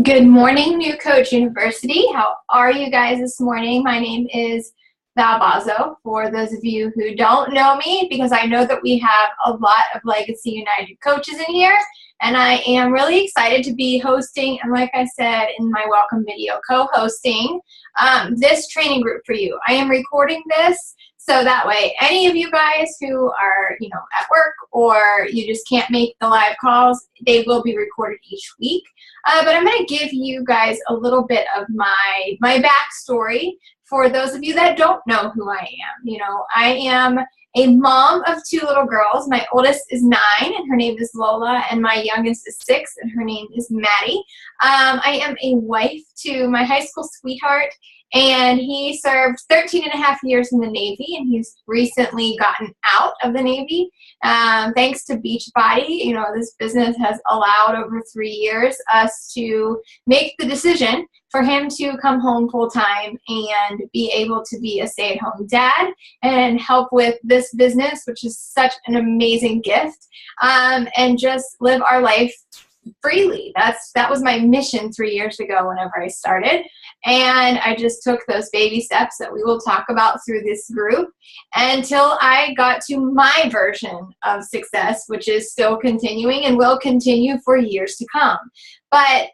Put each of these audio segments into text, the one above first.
Good morning, New Coach University. How are you guys this morning? My name is Val Bazo. For those of you who don't know me, because I know that we have a lot of Legacy United coaches in here, and I am really excited to be hosting, and like I said in my welcome video, co-hosting this training group for you. I am recording this so that way any of you guys who are, at work or you just can't make the live calls, they will be recorded each week. But I'm going to give you guys a little bit of my backstory for those of you that don't know who I am. I am a mom of two little girls. My oldest is 9, and her name is Lola, and my youngest is 6, and her name is Maddie. I am a wife to my high school sweetheart, and he served 13 and a half years in the Navy, and he's recently gotten out of the Navy. Thanks to Beachbody, this business has allowed over 3 years us to make the decision for him to come home full-time and be able to be a stay-at-home dad and help with this business, which is such an amazing gift, and just live our life freely. That was my mission 3 years ago whenever I started, and I just took those baby steps that we will talk about through this group until I got to my version of success, which is still continuing and will continue for years to come. But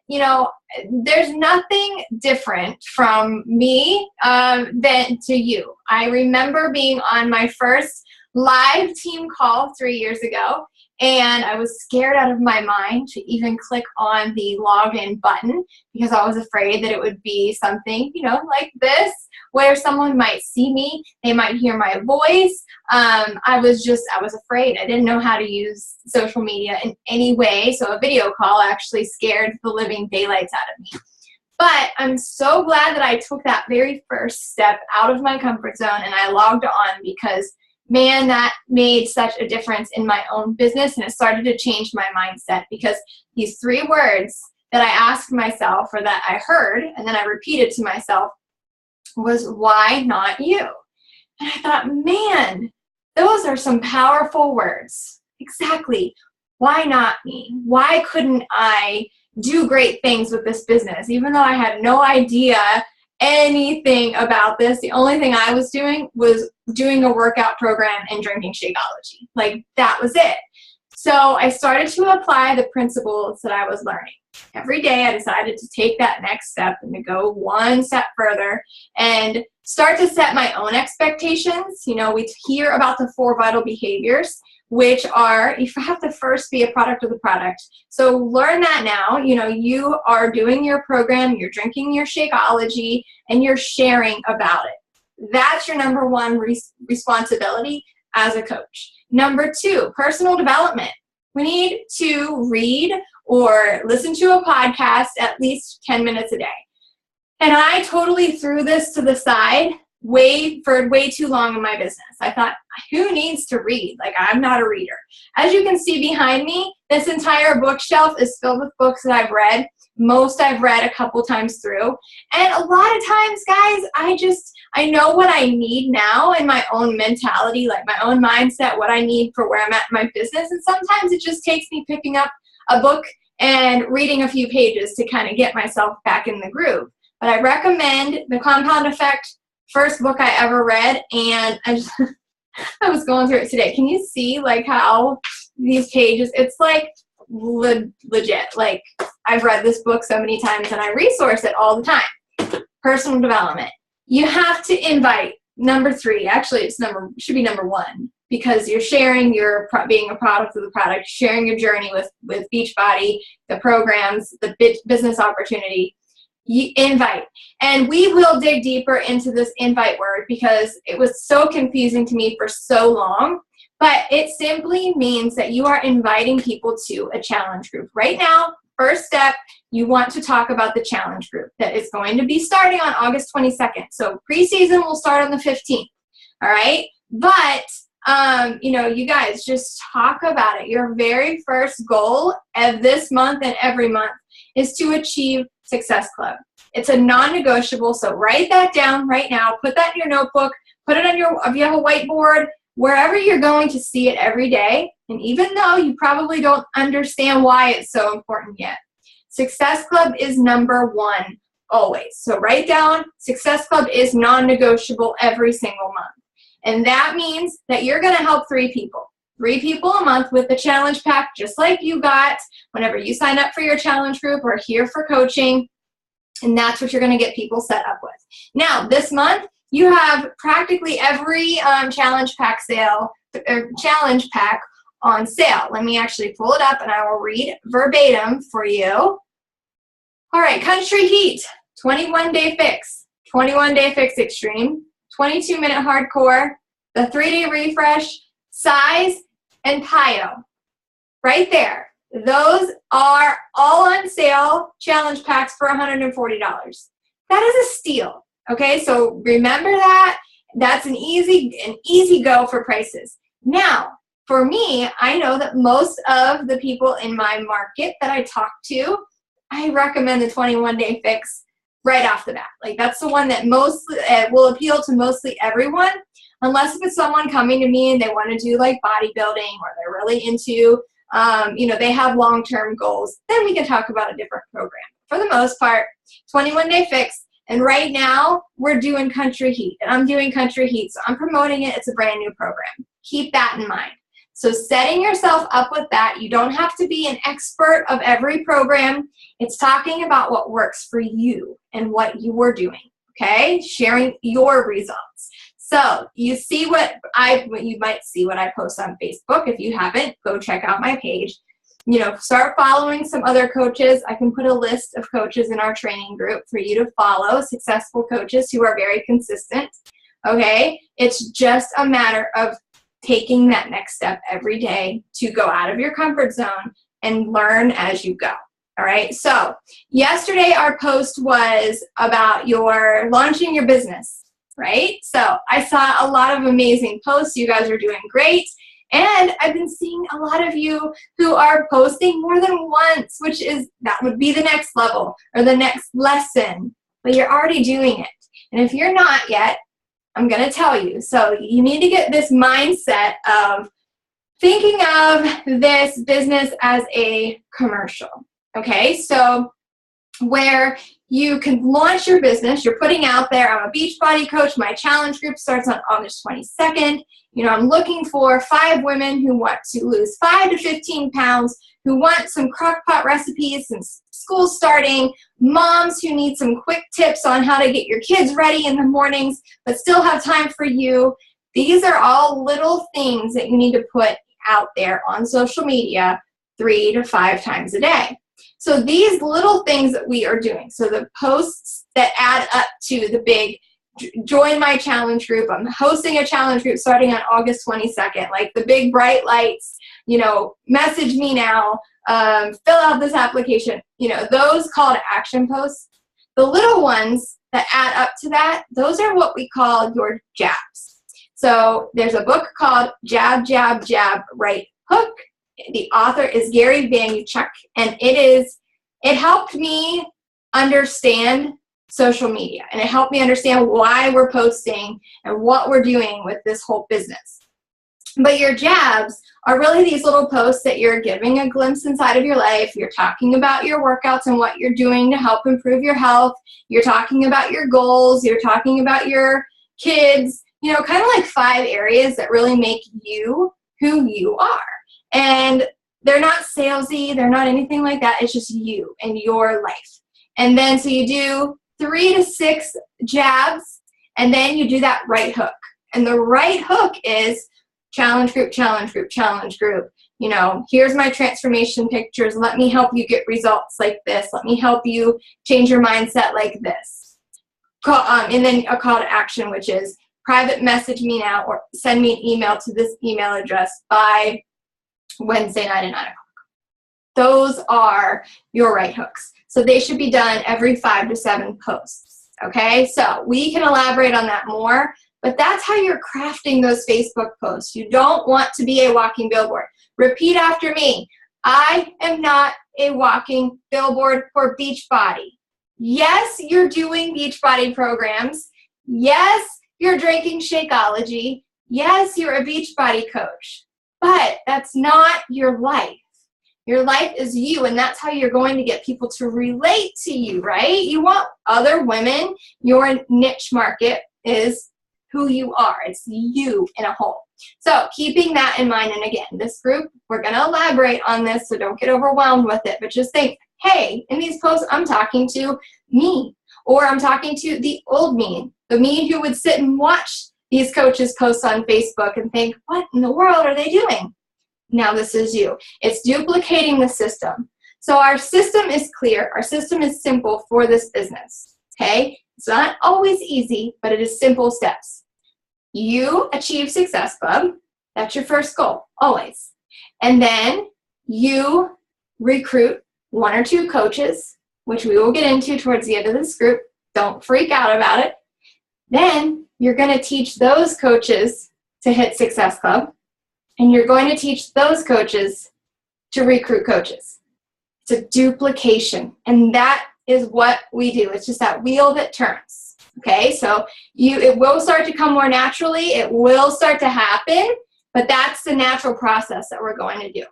there's nothing different from me than to you. I remember being on my first live team call 3 years ago, and I was scared out of my mind to even click on the login button because I was afraid that it would be something, like this, where someone might see me, they might hear my voice. I was afraid. I didn't know how to use social media in any way, so a video call actually scared the living daylights out of me. But I'm so glad that I took that very first step out of my comfort zone and I logged on, because man, that made such a difference in my own business, and it started to change my mindset, because these 3 words that I asked myself, or that I heard and then I repeated to myself, was, why not you? And I thought, man, those are some powerful words. Exactly. Why not me? Why couldn't I do great things with this business? Even though I had no idea anything about this, the only thing I was doing was doing a workout program and drinking Shakeology. Like, that was it. So I started to apply the principles that I was learning. Every day I decided to take that next step and to go one step further and start to set my own expectations. We hear about the 4 vital behaviors, which are, you have to first be a product of the product. So learn that now. You are doing your program, you're drinking your Shakeology, and you're sharing about it. That's your number 1 responsibility as a coach. Number 2, personal development. We need to read or listen to a podcast at least 10 minutes a day. And I totally threw this to the side for way too long in my business. I thought, who needs to read? Like, I'm not a reader. As you can see behind me, this entire bookshelf is filled with books that I've read. Most I've read a couple times through. And a lot of times, guys, I know what I need now in my own mentality, like my own mindset, what I need for where I'm at in my business. And sometimes it just takes me picking up a book and reading a few pages to kind of get myself back in the groove. But I recommend The Compound Effect, first book I ever read, and I was going through it today. Can you see how these pages, it's like legit. Like, I've read this book so many times and I resource it all the time. Personal development. You have to invite. Number 3, actually it should be number 1, because you're sharing being a product of the product, sharing your journey with Beachbody, the programs, the business opportunity. You invite. And we will dig deeper into this invite word, because it was so confusing to me for so long. But it simply means that you are inviting people to a challenge group. Right now, first step, you want to talk about the challenge group that is going to be starting on August 22nd. So preseason will start on the 15th. All right? But you guys just talk about it. Your very first goal of this month and every month is to achieve Success Club. It's a non-negotiable, so write that down right now. Put that in your notebook. Put it on if you have a whiteboard, wherever you're going to see it every day. And even though you probably don't understand why it's so important yet, Success Club is number one always. So write down, Success Club is non-negotiable every single month. And that means that you're going to help 3 people. 3 people a month with the challenge pack, just like you got whenever you sign up for your challenge group or here for coaching. And that's what you're going to get people set up with. Now, this month, you have practically every challenge pack on sale. Let me actually pull it up and I will read verbatim for you. All right, Country Heat, 21-day fix, 21-day fix extreme, 22-minute hardcore, the 3-day refresh, size, and PIO. Right there. Those are all on sale challenge packs for $140. That is a steal. Okay, so remember that. That's an easy go for prices. Now, for me, I know that most of the people in my market that I talk to, I recommend the 21-day fix right off the bat. Like, that's the one that mostly will appeal to mostly everyone, unless if it's someone coming to me and they want to do like bodybuilding or they're really into, they have long-term goals, then we can talk about a different program. For the most part, 21-day fix. And right now, we're doing Country Heat, and I'm doing Country Heat, so I'm promoting it. It's a brand new program. Keep that in mind. So setting yourself up with that, you don't have to be an expert of every program. It's talking about what works for you and what you are doing, okay? Sharing your results. So you see you might see what I post on Facebook. If you haven't, go check out my page. Start following some other coaches. I can put a list of coaches in our training group for you to follow, successful coaches who are very consistent, okay? It's just a matter of taking that next step every day to go out of your comfort zone and learn as you go, all right? So yesterday our post was about launching your business, right? So I saw a lot of amazing posts. You guys are doing great. And I've been seeing a lot of you who are posting more than once, that would be the next level or the next lesson, but you're already doing it. And if you're not yet, I'm going to tell you. So you need to get this mindset of thinking of this business as a commercial, okay? So where you can launch your business, you're putting out there, I'm a Beachbody coach, my challenge group starts on August 22nd. I'm looking for 5 women who want to lose 5 to 15 pounds, who want some crock pot recipes since school starting, moms who need some quick tips on how to get your kids ready in the mornings, but still have time for you. These are all little things that you need to put out there on social media 3 to 5 times a day. So these little things that we are doing, so the posts that add up to the big join my challenge group. I'm hosting a challenge group starting on August 22nd, like the big bright lights, message me now, fill out this application, those call to action posts. The little ones that add up to that, those are what we call your jabs. So there's a book called Jab, Jab, Jab, Right Hook. The author is Gary Vaynerchuk, and it helped me understand social media, and it helped me understand why we're posting and what we're doing with this whole business. But your jabs are really these little posts that you're giving a glimpse inside of your life. You're talking about your workouts and what you're doing to help improve your health. You're talking about your goals. You're talking about your kids, kind of like 5 areas that really make you who you are. And they're not salesy. They're not anything like that. It's just you and your life. And then so you do 3 to 6 jabs, and then you do that right hook. And the right hook is challenge group, challenge group, challenge group. Here's my transformation pictures. Let me help you get results like this. Let me help you change your mindset like this. And then a call to action, which is private message me now or send me an email to this email address by Wednesday night at 9 o'clock. Those are your right hooks. So they should be done every 5 to 7 posts, okay? So we can elaborate on that more, but that's how you're crafting those Facebook posts. You don't want to be a walking billboard. Repeat after me. I am not a walking billboard for Beachbody. Yes, you're doing Beachbody programs. Yes, you're drinking Shakeology. Yes, you're a Beachbody coach, but that's not your life. Your life is you, and that's how you're going to get people to relate to you, right? You want other women. Your niche market is who you are. It's you in a whole. So keeping that in mind, and again, this group, we're going to elaborate on this, so don't get overwhelmed with it, but just think, hey, in these posts, I'm talking to me, or I'm talking to the old me, the me who would sit and watch these coaches post on Facebook and think, what in the world are they doing? Now this is you. It's duplicating the system. So our system is clear. Our system is simple for this business, okay? It's not always easy, but it is simple steps. You achieve Success Club. That's your first goal, always. And then you recruit 1 or 2 coaches, which we will get into towards the end of this group. Don't freak out about it. Then you're going to teach those coaches to hit Success Club, and you're going to teach those coaches to recruit coaches. It's a duplication, and that is what we do. It's just that wheel that turns, okay? So it will start to come more naturally. It will start to happen, but that's the natural process that we're going to do.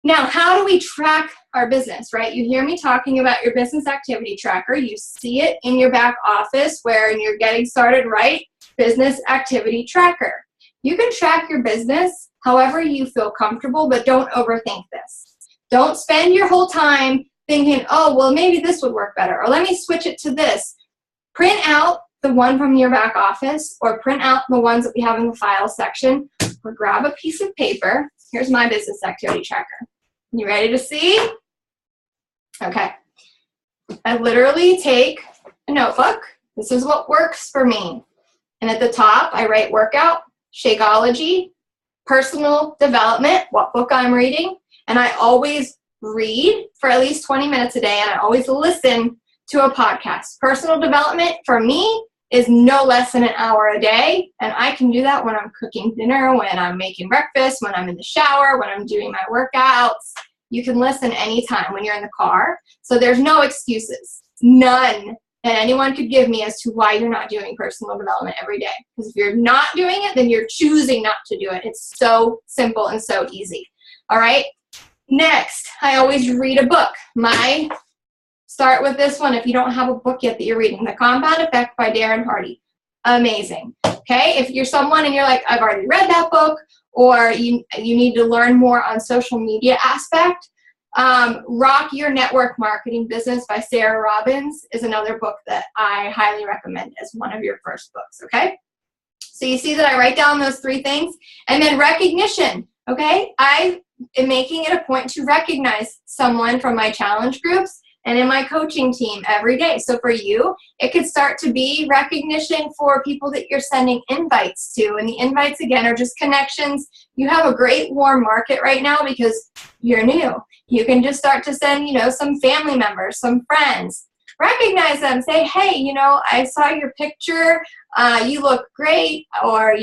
Now, how do we track our business, right? You hear me talking about your business activity tracker. You see it in your back office where you're getting started, right? Business activity tracker. You can track your business however you feel comfortable, but don't overthink this. Don't spend your whole time thinking, oh, well, maybe this would work better, or let me switch it to this. Print out the one from your back office, or print out the ones that we have in the file section, or grab a piece of paper. Here's my business activity tracker. You ready to see? Okay. I literally take a notebook. This is what works for me. And at the top, I write workout, Shakeology, personal development, what book I'm reading, and I always read for at least 20 minutes a day, and I always listen to a podcast. Personal development for me is no less than an hour a day, and I can do that when I'm cooking dinner, when I'm making breakfast, when I'm in the shower, when I'm doing my workouts. You can listen anytime when you're in the car, so there's no excuses, none that anyone could give me as to why you're not doing personal development every day. Because if you're not doing it, then you're choosing not to do it. It's so simple and so easy. All right? Next, I always read a book. Start with this one if you don't have a book yet that you're reading. The Compound Effect by Darren Hardy. Amazing. Okay? If you're someone and you're like, I've already read that book, or you need to learn more on social media aspect, Rock Your Network Marketing Business by Sarah Robbins is another book that I highly recommend as one of your first books, okay? So you see that I write down those 3 things. And then recognition, okay? I am making it a point to recognize someone from my challenge groups and in my coaching team every day. So for you, it could start to be recognition for people that you're sending invites to. And the invites, again, are just connections. You have a great warm market right now because you're new. You can just start to send, some family members, some friends. Recognize them. Say, hey, I saw your picture. You look great. Or,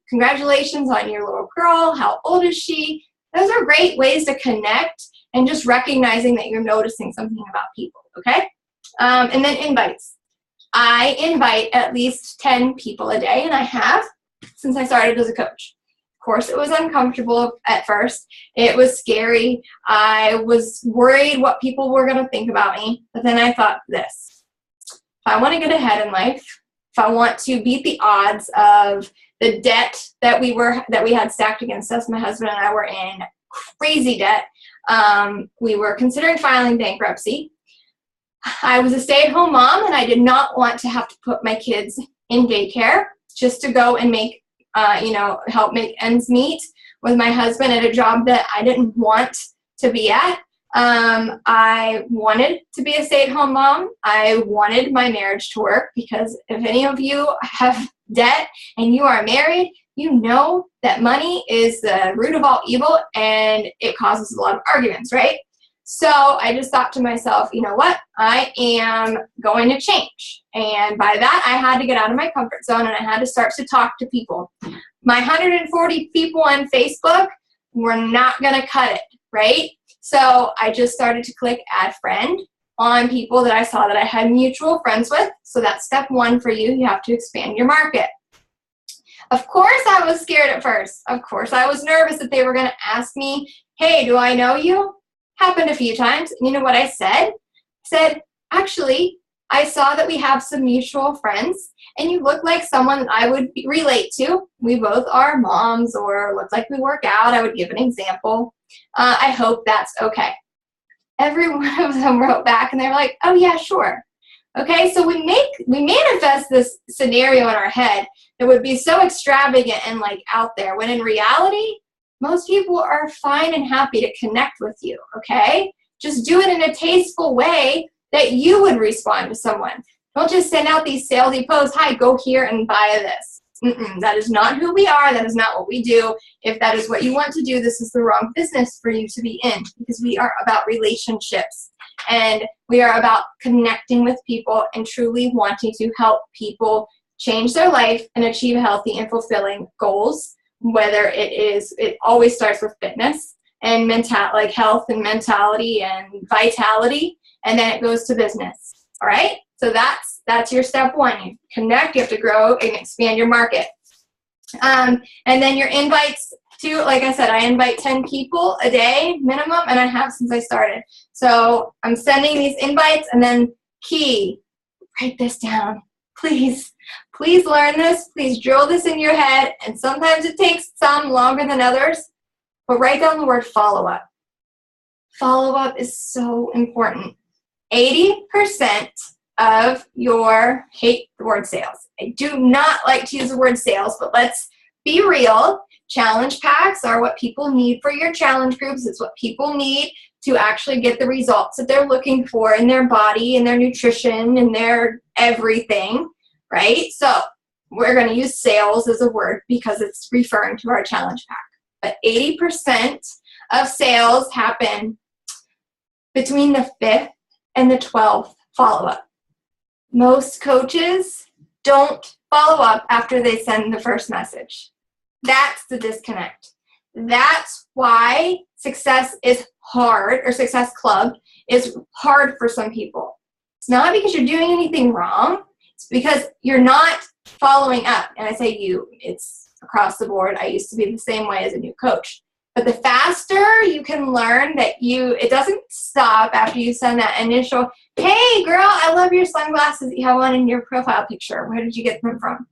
congratulations on your little girl. How old is she? Those are great ways to connect. And just recognizing that you're noticing something about people, okay? And then invites. I invite at least 10 people a day, and I have since I started as a coach. Of course, it was uncomfortable at first. It was scary. I was worried what people were going to think about me. But then I thought this. If I want to get ahead in life, if I want to beat the odds of the debt that we had stacked against us, my husband and I were in crazy debt. We were considering filing bankruptcy. I was a stay-at-home mom, and I did not want to have to put my kids in daycare just to go and make, help make ends meet with my husband at a job that I didn't want to be at. I wanted to be a stay-at-home mom. I wanted my marriage to work because if any of you have debt and you are married, you know that money is the root of all evil and it causes a lot of arguments, right? So I just thought to myself, you know what? I am going to change. And by that, I had to get out of my comfort zone and I had to start to talk to people. My 140 people on Facebook were not going to cut it, right? So I just started to click add friend on people that I saw that I had mutual friends with. So that's step 1 for you. You have to expand your market. Of course, I was scared at first. Of course, I was nervous that they were going to ask me, hey, do I know you? Happened a few times. And you know what I said? I said, actually, I saw that we have some mutual friends, and you look like someone that I would relate to. We both are moms, or look like we work out. I would give an example. I hope that's okay. Every one of them wrote back, and they were like, oh yeah, sure. Okay, so we manifest this scenario in our head that would be so extravagant and like out there, when in reality, most people are fine and happy to connect with you, okay? Just do it in a tasteful way that you would respond to someone. Don't just send out these salesy posts, hi, go here and buy this. That is not who we are. That is not what we do. If that is what you want to do, this is the wrong business for you to be in, because we are about relationships, and we are about connecting with people and truly wanting to help people change their life and achieve healthy and fulfilling goals, whether it always starts with fitness and like health and mentality and vitality, and then it goes to business. All right? So that's your step one. You connect, you have to grow and expand your market. And then your invites to, like I said, I invite 10 people a day minimum, and I have since I started. So I'm sending these invites, and then write this down. Please learn this. Please drill this in your head. And sometimes it takes some longer than others, but write down the word follow-up. Follow-up is so important. 80% of hate the word sales. I do not like to use the word sales, but let's be real. Challenge packs are what people need for your challenge groups. It's what people need to actually get the results that they're looking for in their body and their nutrition and their everything, right? So we're going to use sales as a word because it's referring to our challenge pack. But 80% of sales happen between the 5th and the 12th follow-up. Most coaches don't follow up after they send the first message. That's the disconnect. That's why Success is hard, or Success Club is hard for some people. It's not because you're doing anything wrong. It's because you're not following up. And I say you, it's across the board. I used to be the same way as a new coach. But the faster you can learn that it doesn't stop after you send that initial, hey girl, I love your sunglasses that you have on in your profile picture. Where did you get them from?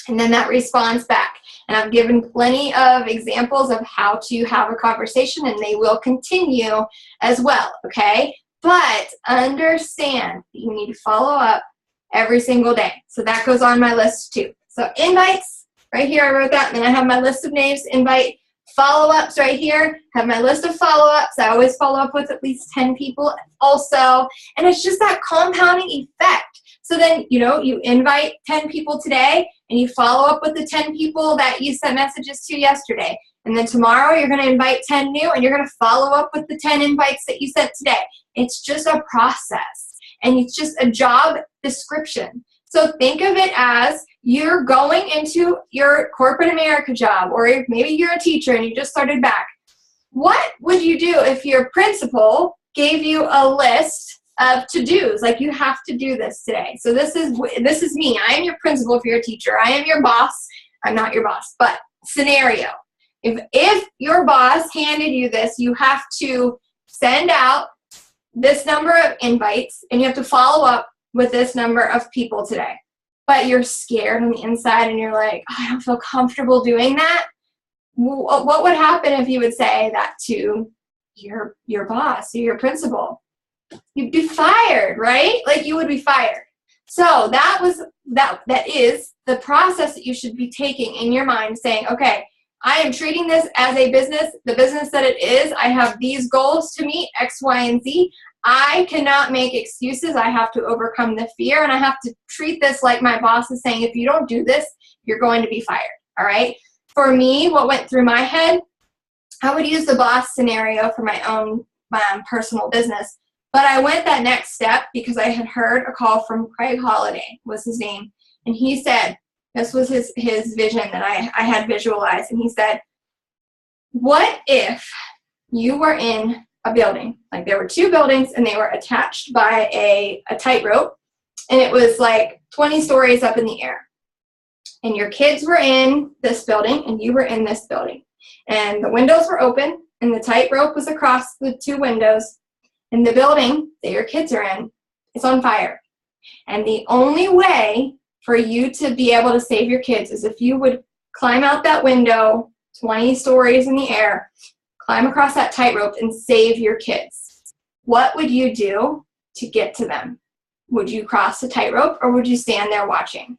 And then that responds back. And I've given plenty of examples of how to have a conversation, and they will continue as well, okay? But understand that you need to follow up every single day. So that goes on my list too. So invites, right here, I wrote that, and then I have my list of names, invite. Follow-ups right here, have my list of follow-ups. I always follow up with at least 10 people also. And it's just that compounding effect. So then, you invite 10 people today, and you follow up with the 10 people that you sent messages to yesterday. And then tomorrow you're going to invite 10 new, and you're going to follow up with the 10 invites that you sent today. It's just a process, and it's just a job description. So think of it as you're going into your corporate America job, or maybe you're a teacher and you just started back. What would you do if your principal gave you a list of to-dos, like you have to do this today? So this is me. I am your principal if you're a teacher. I am your boss. I'm not your boss, but scenario. If your boss handed you this, you have to send out this number of invites, and you have to follow up with this number of people today. But you're scared on the inside, and you're like, oh, I don't feel comfortable doing that. What would happen if you would say that to your boss or your principal? You'd be fired, right? Like, you would be fired. So that is the process that you should be taking in your mind, saying, okay, I am treating this as a business, the business that it is. I have these goals to meet, X, Y, and Z. I cannot make excuses. I have to overcome the fear, and I have to treat this like my boss is saying, if you don't do this, you're going to be fired, all right? For me, what went through my head, I would use the boss scenario for my own personal business, but I went that next step because I had heard a call from Craig Holiday, was his name, and he said, this was his vision that I had visualized, and he said, what if you were in a building, like there were 2 buildings and they were attached by a tightrope, and it was like 20 stories up in the air, and your kids were in this building and you were in this building, and the windows were open and the tightrope was across the 2 windows, and the building that your kids are in is on fire. And the only way for you to be able to save your kids is if you would climb out that window 20 stories in the air, climb across that tightrope, and save your kids. What would you do to get to them? Would you cross the tightrope, or would you stand there watching?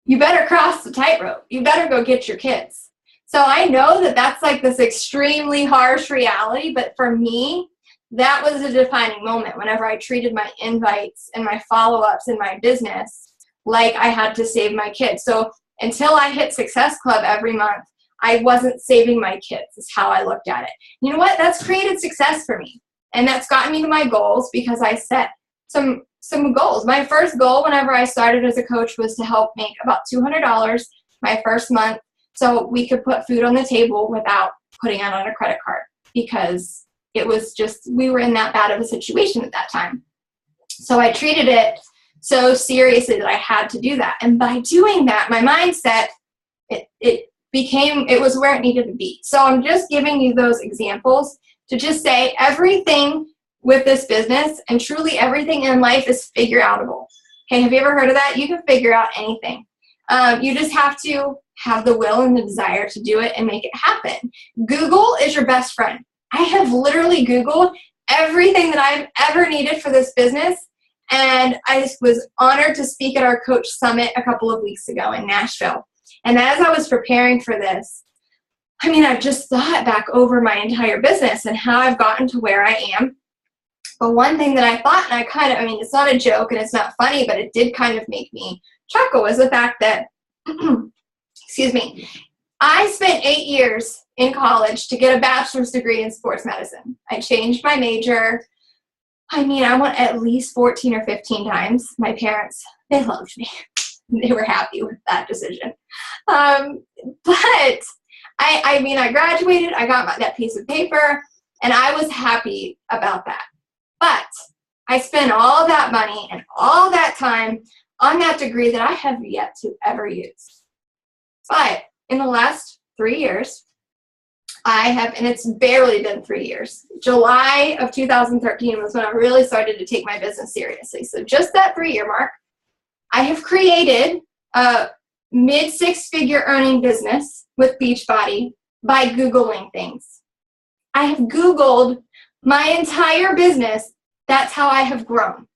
You better cross the tightrope. You better go get your kids. So I know that that's like this extremely harsh reality, but for me, that was a defining moment whenever I treated my invites and my follow-ups in my business like I had to save my kids. So until I hit Success Club every month, I wasn't saving my kids, is how I looked at it. You know what? That's created success for me. And that's gotten me to my goals because I set some goals. My first goal whenever I started as a coach was to help make about $200 my first month so we could put food on the table without putting it on a credit card, because it was just, we were in that bad of a situation at that time. So I treated it so seriously that I had to do that. And by doing that, my mindset, it was where it needed to be. So I'm just giving you those examples to just say everything with this business and truly everything in life is figure outable. Okay, have you ever heard of that? You can figure out anything. You just have to have the will and the desire to do it and make it happen. Google is your best friend. I have literally Googled everything that I've ever needed for this business, and I was honored to speak at our Coach Summit a couple of weeks ago in Nashville. And as I was preparing for this, I mean, I've just thought back over my entire business and how I've gotten to where I am. But one thing that I thought, and I mean, it's not a joke and it's not funny, but it did kind of make me chuckle, was the fact that, excuse me, I spent 8 years in college to get a bachelor's degree in sports medicine. I changed my major. I mean, I went at least 14 or 15 times. My parents, they loved me. They were happy with that decision. But I mean, I graduated, I got that piece of paper, and I was happy about that. But I spent all that money and all that time on that degree that I have yet to ever use. But in the last 3 years, I have, and it's barely been 3 years. July of 2013 was when I really started to take my business seriously. So just that 3-year mark, I have created a mid-6-figure earning business with Beachbody by Googling things. I have Googled my entire business. That's how I have grown.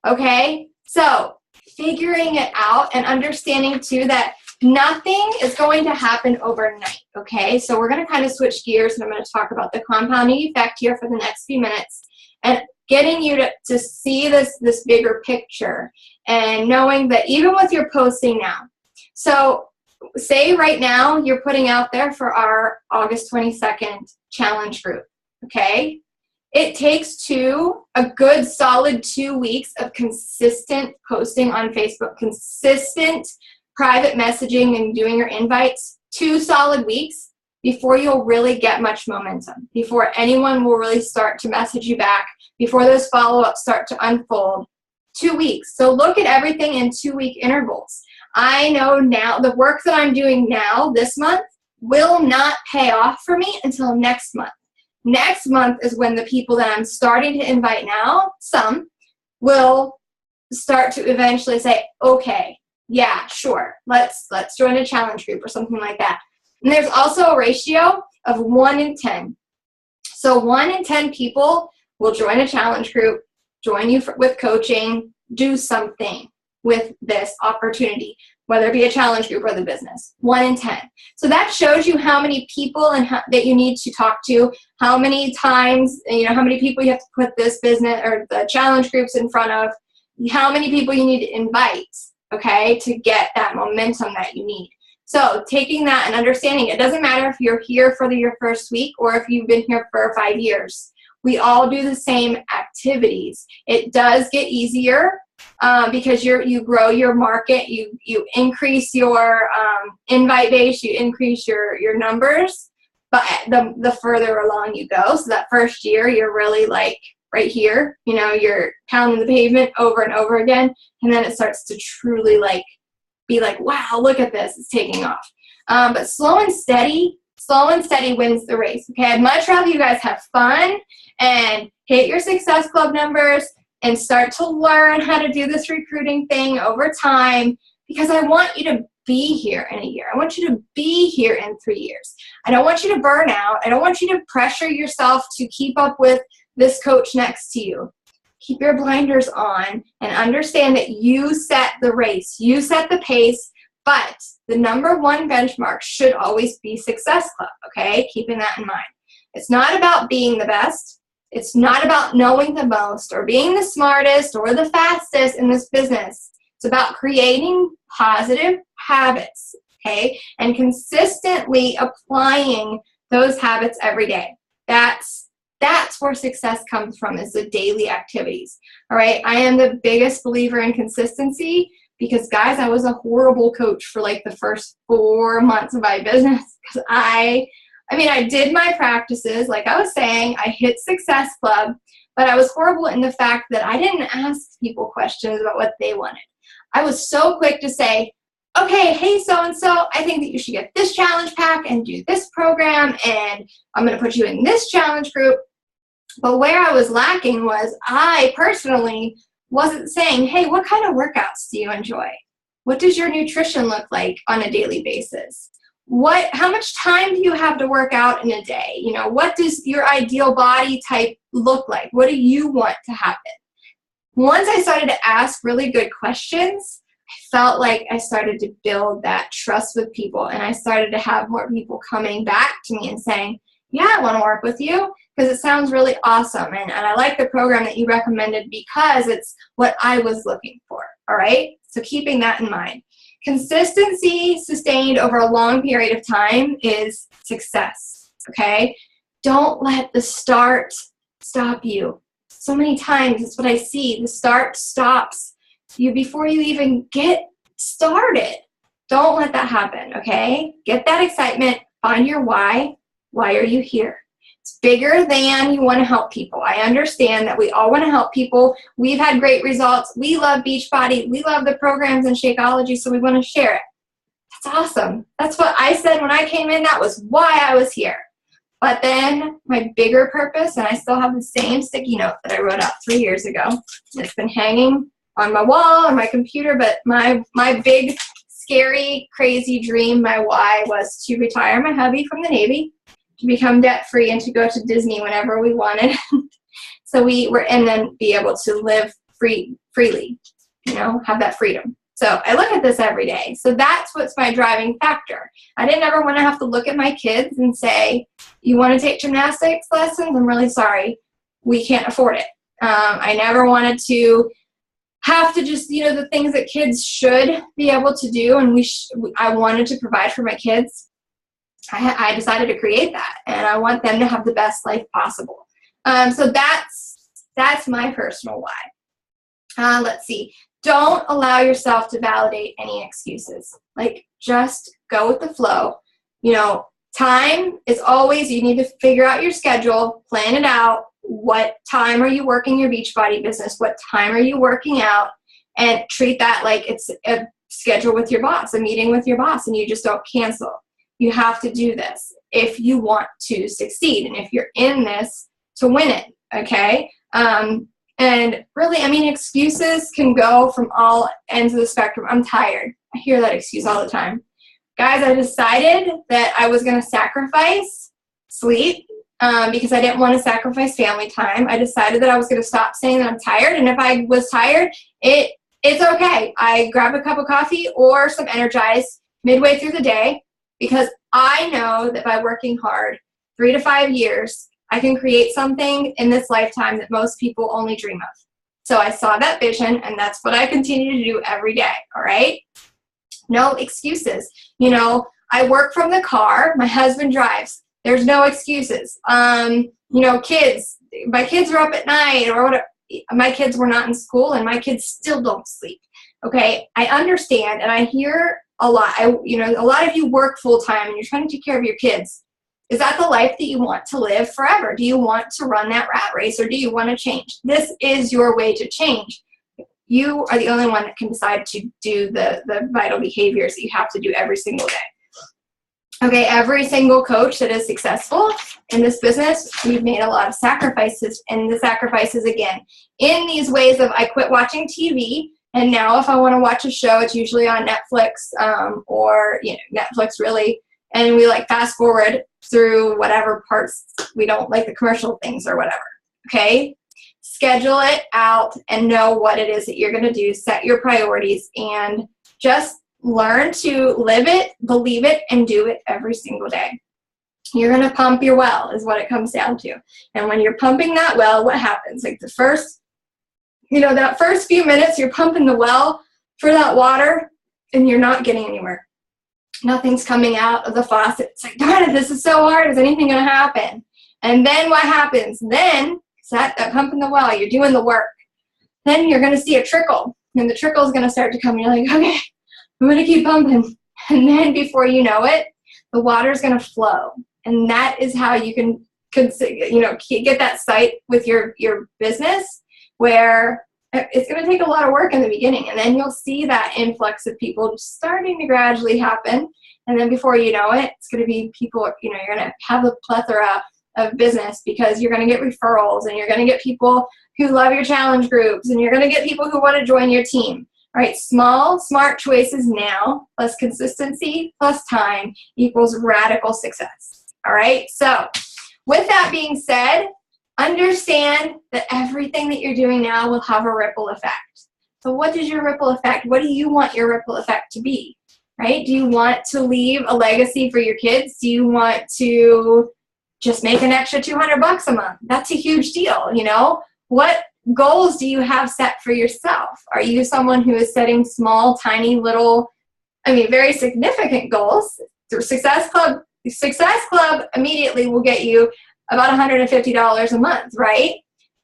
Okay? So figuring it out and understanding too that nothing is going to happen overnight. Okay? So we're going to kind of switch gears, and I'm going to talk about the compounding effect here for the next few minutes and getting you to see this bigger picture and knowing that even with your posting now. So say right now you're putting out there for our August 22nd challenge group, okay? It takes a good solid 2 weeks of consistent posting on Facebook, consistent private messaging and doing your invites, 2 solid weeks before you'll really get much momentum, before anyone will really start to message you back, before those follow-ups start to unfold. 2 weeks. So look at everything in 2-week intervals. I know now the work that I'm doing now this month will not pay off for me until next month. Next month is when the people that I'm starting to invite now, some, will start to eventually say, okay, yeah, sure, let's join a challenge group or something like that. And there's also a ratio of 1 in 10. So 1 in 10 people will join a challenge group, join you with coaching, do something with this opportunity, whether it be a challenge group or the business. 1 in 10. So that shows you how many people that you need to talk to, how many times, how many people you have to put this business or the challenge groups in front of, how many people you need to invite, okay, to get that momentum that you need. So taking that and understanding, it doesn't matter if you're here for your first week or if you've been here for 5 years. We all do the same activities. It does get easier because you grow your market, you increase your invite base, you increase your numbers, but the further along you go. So that first year, you're really like right here, you're pounding the pavement over and over again, and then it starts to truly be like, wow, look at this, it's taking off. But slow and steady Slow and steady wins the race, okay? I'd much rather you guys have fun and hit your Success Club numbers and start to learn how to do this recruiting thing over time, because I want you to be here in a year. I want you to be here in 3 years. I don't want you to burn out. I don't want you to pressure yourself to keep up with this coach next to you. Keep your blinders on and understand that you set the race. You set the pace, but the #1 benchmark should always be Success Club, okay? Keeping that in mind. It's not about being the best. It's not about knowing the most or being the smartest or the fastest in this business. It's about creating positive habits, okay? And consistently applying those habits every day. That's where success comes from, is the daily activities, all right? I am the biggest believer in consistency because, guys, I was a horrible coach for like the first 4 months of my business because I did my practices, like I was saying, I hit Success Club, but I was horrible in the fact that I didn't ask people questions about what they wanted. I was so quick to say, okay, hey, so-and-so, I think that you should get this challenge pack and do this program, and I'm going to put you in this challenge group. But where I was lacking was I personally wasn't saying, hey, what kind of workouts do you enjoy? What does your nutrition look like on a daily basis? How much time do you have to work out in a day? You know, what does your ideal body type look like? What do you want to happen? Once I started to ask really good questions, I felt like I started to build that trust with people, and I started to have more people coming back to me and saying, yeah, I want to work with you because it sounds really awesome, and I like the program that you recommended because it's what I was looking for, all right? So keeping that in mind. Consistency sustained over a long period of time is success, okay? Don't let the start stop you. So many times, it's what I see. The start stops you before you even get started. Don't let that happen, okay? Get that excitement. Find your why. Why are you here? It's bigger than you want to help people. I understand that we all want to help people. We've had great results. We love Beachbody. We love the programs in Shakeology, so we want to share it. That's awesome. That's what I said when I came in. That was why I was here. But then my bigger purpose, and I still have the same sticky note that I wrote out 3 years ago. It's been hanging on my wall or my computer, but my big, scary, crazy dream, my why, was to retire my hubby from the Navy, to become debt-free, and to go to Disney whenever we wanted. So and then be able to live freely, you know, have that freedom. So I look at this every day. So that's what's my driving factor. I didn't ever want to have to look at my kids and say, you want to take gymnastics lessons? I'm really sorry. We can't afford it. I never wanted to have to just, you know, the things that kids should be able to do, and I wanted to provide for my kids. I decided to create that, and I want them to have the best life possible. So that's my personal why. Let's see. Don't allow yourself to validate any excuses. Like, just go with the flow. You know, time is always, you need to figure out your schedule, plan it out. What time are you working your Beachbody business? What time are you working out? And treat that like it's a schedule with your boss, a meeting with your boss, and you just don't cancel. You have to do this if you want to succeed and if you're in this to win it, okay? And really, I mean, excuses can go from all ends of the spectrum. I'm tired. I hear that excuse all the time. Guys, I decided that I was going to sacrifice sleep because I didn't want to sacrifice family time. I decided that I was going to stop saying that I'm tired, and if I was tired, it's okay. I grab a cup of coffee or some Energize midway through the day, because I know that by working hard 3 to 5 years, I can create something in this lifetime that most people only dream of. So I saw that vision, and that's what I continue to do every day, all right? No excuses. You know, I work from the car. My husband drives. There's no excuses. You know, my kids are up at night, or whatever. My kids were not in school, and my kids still don't sleep, okay? I understand, and I hear a lot. A lot of you work full-time, and you're trying to take care of your kids. Is that the life that you want to live forever? Do you want to run that rat race, or do you want to change? This is your way to change. You are the only one that can decide to do the vital behaviors that you have to do every single day. Okay, every single coach that is successful in this business, we've made a lot of sacrifices, and the sacrifices again in these ways of I quit watching TV, and now if I want to watch a show, it's usually on Netflix, or Netflix really, and we like fast forward through whatever parts we don't like, the commercial things or whatever. Okay, schedule it out and know what it is that you're going to do. Set your priorities and just learn to live it, believe it, and do it every single day. You're going to pump your well is what it comes down to. And when you're pumping that well, what happens? Like the first, that first few minutes, you're pumping the well for that water and you're not getting anywhere. Nothing's coming out of the faucet. It's like, darn it, this is so hard. Is anything going to happen? And then what happens? Then, that pumping the well, you're doing the work. Then you're going to see a trickle. And the trickle is going to start to come. And you're like, okay, I'm going to keep pumping. And then before you know it, the water is going to flow. And that is how you can get that sight with your business, where it's going to take a lot of work in the beginning. And then you'll see that influx of people starting to gradually happen. And then before you know it, it's going to be people, you're going to have a plethora of business because you're going to get referrals and you're going to get people who love your challenge groups and you're going to get people who want to join your team. All right, small, smart choices now plus consistency plus time equals radical success. All right, so with that being said, understand that everything that you're doing now will have a ripple effect. So what is your ripple effect? What do you want your ripple effect to be, right? Do you want to leave a legacy for your kids? Do you want to just make an extra $200 a month? That's a huge deal, What goals do you have set for yourself? Are you someone who is setting small, tiny, little, very significant goals? Through Success Club immediately will get you about $150 a month, right?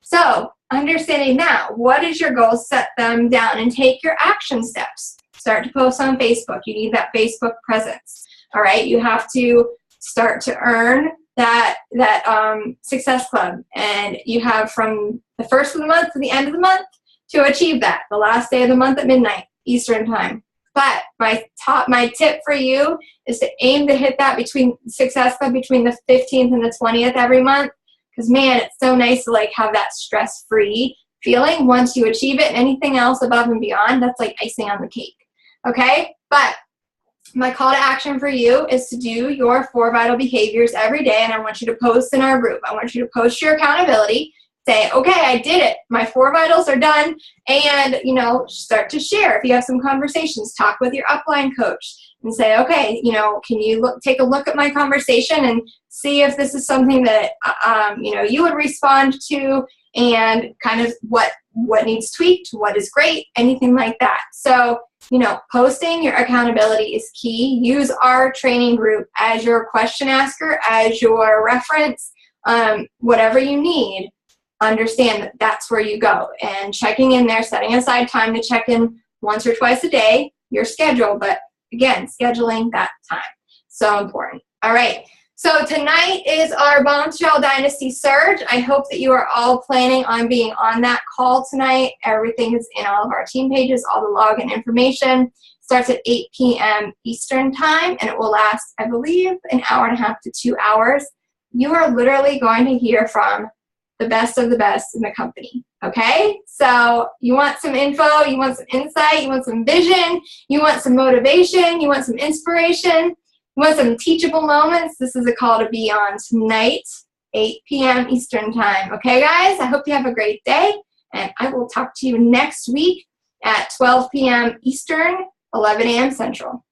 So understanding that, what is your goal? Set them down and take your action steps. Start to post on Facebook. You need that Facebook presence. All right, you have to start to earn that Success Club, and you have from the first of the month to the end of the month to achieve that, the last day of the month at midnight Eastern time. But my tip for you is to aim to hit that Success Club between the 15th and the 20th every month, because man, it's so nice to have that stress-free feeling once you achieve it. And anything else above and beyond, that's like icing on the cake. Okay, but my call to action for you is to do your 4 vital behaviors every day, and I want you to post in our group. I want you to post your accountability. Say, okay, I did it. My 4 vitals are done, and start to share. If you have some conversations, talk with your upline coach and say, okay, can you take a look at my conversation and see if this is something that you would respond to, and kind of what needs tweaked, what is great, anything like that. So posting your accountability is key. Use our training group as your question asker, as your reference, whatever you need. Understand that that's where you go, and checking in there, setting aside time to check in once or twice a day, your schedule, but again, scheduling that time. So important. All right. So tonight is our Bombshell Dynasty Surge. I hope that you are all planning on being on that call tonight. Everything is in all of our team pages, all the login information. Starts at 8 p.m. Eastern time, and it will last, I believe, an hour and a half to 2 hours. You are literally going to hear from the best of the best in the company, okay? So you want some info, you want some insight, you want some vision, you want some motivation, you want some inspiration, you want some teachable moments. This is a call to be on tonight, 8 p.m. Eastern time. Okay, guys? I hope you have a great day, and I will talk to you next week at 12 p.m. Eastern, 11 a.m. Central.